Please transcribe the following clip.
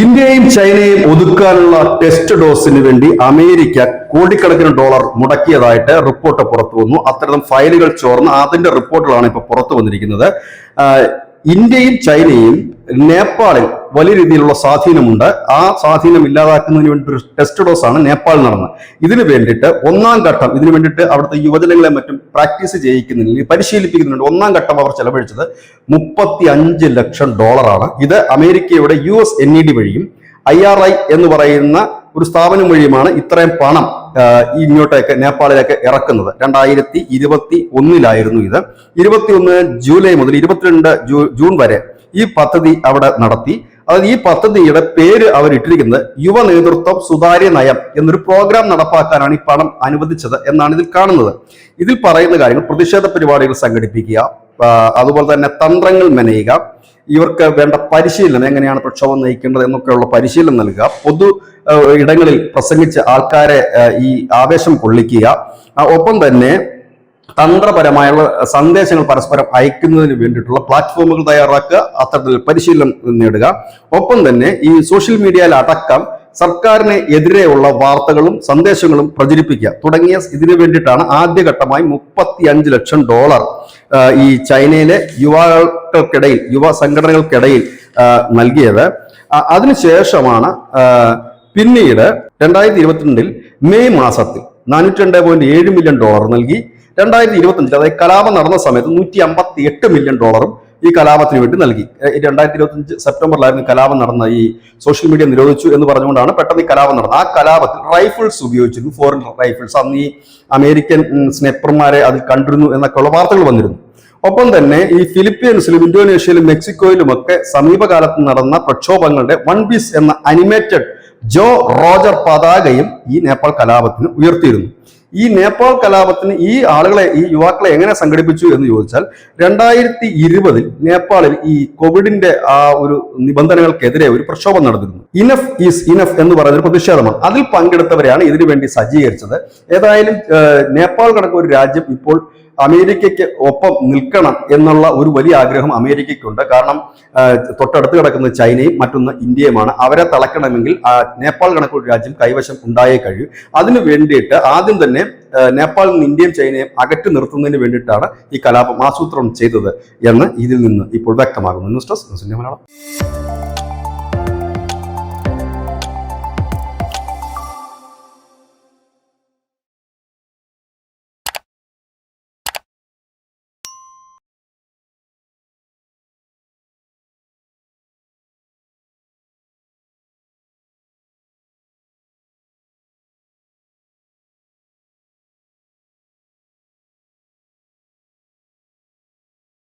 ഇന്ത്യയും ചൈനയും ഒതുക്കാനുള്ള ടെസ്റ്റ് ഡോസിന് വേണ്ടി അമേരിക്ക കോടിക്കണക്കിന് ഡോളർ മുടക്കിയതായിട്ട് റിപ്പോർട്ട് പുറത്തു വന്നു. അത്തരം ഫയലുകൾ ചോർന്ന് അതിന്റെ റിപ്പോർട്ടുകളാണ് ഇപ്പോൾ പുറത്തു വന്നിരിക്കുന്നത്. ഇന്ത്യയും ചൈനയും നേപ്പാളിൽ വലിയ രീതിയിലുള്ള സ്വാധീനമുണ്ട്. ആ സ്വാധീനം ഇല്ലാതാക്കുന്നതിന് വേണ്ടി ഒരു ടെസ്റ്റ് ഡോസ് ആണ് നേപ്പാളിൽ നടന്നത്. ഇതിനു വേണ്ടിയിട്ട് ഒന്നാം ഘട്ടം ഇതിനു വേണ്ടിയിട്ട് അവിടുത്തെ യുവജനങ്ങളെ മറ്റും പ്രാക്ടീസ് ചെയ്യിക്കുന്നതിന് പരിശീലിപ്പിക്കുന്നുണ്ട്. ഒന്നാം ഘട്ടം അവർ ചെലവഴിച്ചത് $35 ലക്ഷം. ഇത് അമേരിക്കയുടെ USNED വഴിയും IRI എന്ന് പറയുന്ന ഒരു സ്ഥാപനം വഴിയുമാണ് ഇത്രയും പണം ഇങ്ങോട്ടേക്ക് നേപ്പാളിലേക്ക് ഇറക്കുന്നത്. 2021 ഇത്. 21 ജൂലൈ മുതൽ 22 ജൂൺ വരെ ഈ പദ്ധതി അവിടെ നടത്തി. അതായത് ഈ പദ്ധതിയുടെ പേര് അവർ ഇട്ടിരിക്കുന്നത് യുവ നേതൃത്വം സുതാര്യ നയം എന്നൊരു പ്രോഗ്രാം നടപ്പാക്കാനാണ് ഈ പണം അനുവദിച്ചത് എന്നാണ് ഇതിൽ കാണുന്നത്. ഇതിൽ പറയുന്ന കാര്യങ്ങൾ പ്രതിഷേധ പരിപാടികൾ സംഘടിപ്പിക്കുക, അതുപോലെ തന്നെ തന്ത്രങ്ങൾ മെനയുക, ഇവർക്ക് വേണ്ട പരിശീലനം, എങ്ങനെയാണ് പ്രക്ഷോഭം നയിക്കേണ്ടത് എന്നൊക്കെയുള്ള പരിശീലനം നൽകുക, പൊതു ഇടങ്ങളിൽ പ്രസംഗിച്ച് ആൾക്കാരെ ഈ ആവേശം കൊള്ളിക്കുക, ഒപ്പം തന്നെ തന്ത്രപരമായുള്ള സന്ദേശങ്ങൾ പരസ്പരം അയക്കുന്നതിന് വേണ്ടിയിട്ടുള്ള പ്ലാറ്റ്ഫോമുകൾ തയ്യാറാക്കുക, അത്തരത്തിൽ പരിശീലനം നേടുക, ഒപ്പം തന്നെ ഈ സോഷ്യൽ മീഡിയയിൽ അടക്കം സർക്കാരിന് എതിരെയുള്ള വാർത്തകളും സന്ദേശങ്ങളും പ്രചരിപ്പിക്കുക തുടങ്ങിയ ഇതിനു വേണ്ടിയിട്ടാണ് ആദ്യഘട്ടമായി $35 ലക്ഷം ഈ ചൈനയിലെ യുവാക്കൾക്കിടയിൽ, യുവ സംഘടനകൾക്കിടയിൽ നൽകിയത്. അതിനുശേഷമാണ് പിന്നീട് 2022 മെയ് മാസത്തിൽ $402.7 മില്യൺ നൽകി. 2025 അതായത് കലാപം നടന്ന സമയത്ത് $158 മില്യൺ ഈ കലാപത്തിന് വേണ്ടി നൽകി. 2025 സെപ്റ്റംബറിലായിരുന്നു കലാപം നടന്ന. ഈ സോഷ്യൽ മീഡിയ നിരോധിച്ചു എന്ന് പറഞ്ഞുകൊണ്ടാണ് പെട്ടെന്ന് ഈ കലാപം നടന്നത്. ആ കലാപത്തിൽ റൈഫിൾസ് ഉപയോഗിച്ചിരുന്നു, ഫോറിൻ റൈഫിൾസ്. അന്ന് ഈ അമേരിക്കൻ സ്നൈപ്പർമാരെ അതിൽ കണ്ടിരുന്നു എന്നൊക്കെയുള്ള വാർത്തകൾ വന്നിരുന്നു. ഒപ്പം തന്നെ ഈ ഫിലിപ്പീൻസിലും ഇന്തോനേഷ്യയിലും മെക്സിക്കോയിലുമൊക്കെ സമീപകാലത്ത് നടന്ന പ്രക്ഷോഭങ്ങളുടെ വൺ പീസ് എന്ന അനിമേറ്റഡ് ജോ റോജർ പതാകയും ഈ നേപ്പാൾ കലാപത്തിന് ഉയർത്തിയിരുന്നു. ഈ നേപ്പാൾ കലാപത്തിന് ഈ ആളുകളെ, ഈ യുവാക്കളെ എങ്ങനെ സംഘടിപ്പിച്ചു എന്ന് ചോദിച്ചാൽ 2020 നേപ്പാളിൽ ഈ കോവിഡിന്റെ ആ ഒരു നിബന്ധനകൾക്കെതിരെ ഒരു പ്രക്ഷോഭം നടന്നിരുന്നു. ഇനഫ് ഈസ് ഇനഫ് എന്ന് പറയുന്ന ഒരു പ്രതിഷേധമാണ്. അതിൽ പങ്കെടുത്തവരെയാണ് ഇതിനു വേണ്ടി സജ്ജീകരിച്ചത്. ഏതായാലും നേപ്പാൾ കണക്ക് ഒരു രാജ്യം ഇപ്പോൾ അമേരിക്കയ്ക്ക് ഒപ്പം നിൽക്കണം എന്നുള്ള ഒരു വലിയ ആഗ്രഹം അമേരിക്കയ്ക്കുണ്ട്. കാരണം തൊട്ടടുത്ത് കിടക്കുന്ന ചൈനയും മറ്റൊന്ന് ഇന്ത്യയുമാണ്. അവരെ തളയ്ക്കണമെങ്കിൽ നേപ്പാൾ കണക്കൊരു രാജ്യം കൈവശം ഉണ്ടായേ കഴിയൂ. അതിനു വേണ്ടിയിട്ട് ആദ്യം തന്നെ നേപ്പാളിൽ നിന്ന് ഇന്ത്യയും ചൈനയും അകറ്റി നിർത്തുന്നതിന് വേണ്ടിയിട്ടാണ് ഈ കലാപം ആസൂത്രണം ചെയ്തത് എന്ന് ഇതിൽ നിന്ന് ഇപ്പോൾ വ്യക്തമാകുന്നു. ന്യൂസ് ഡെസ്ക് ന്യൂസിന്റെ മലയാളം.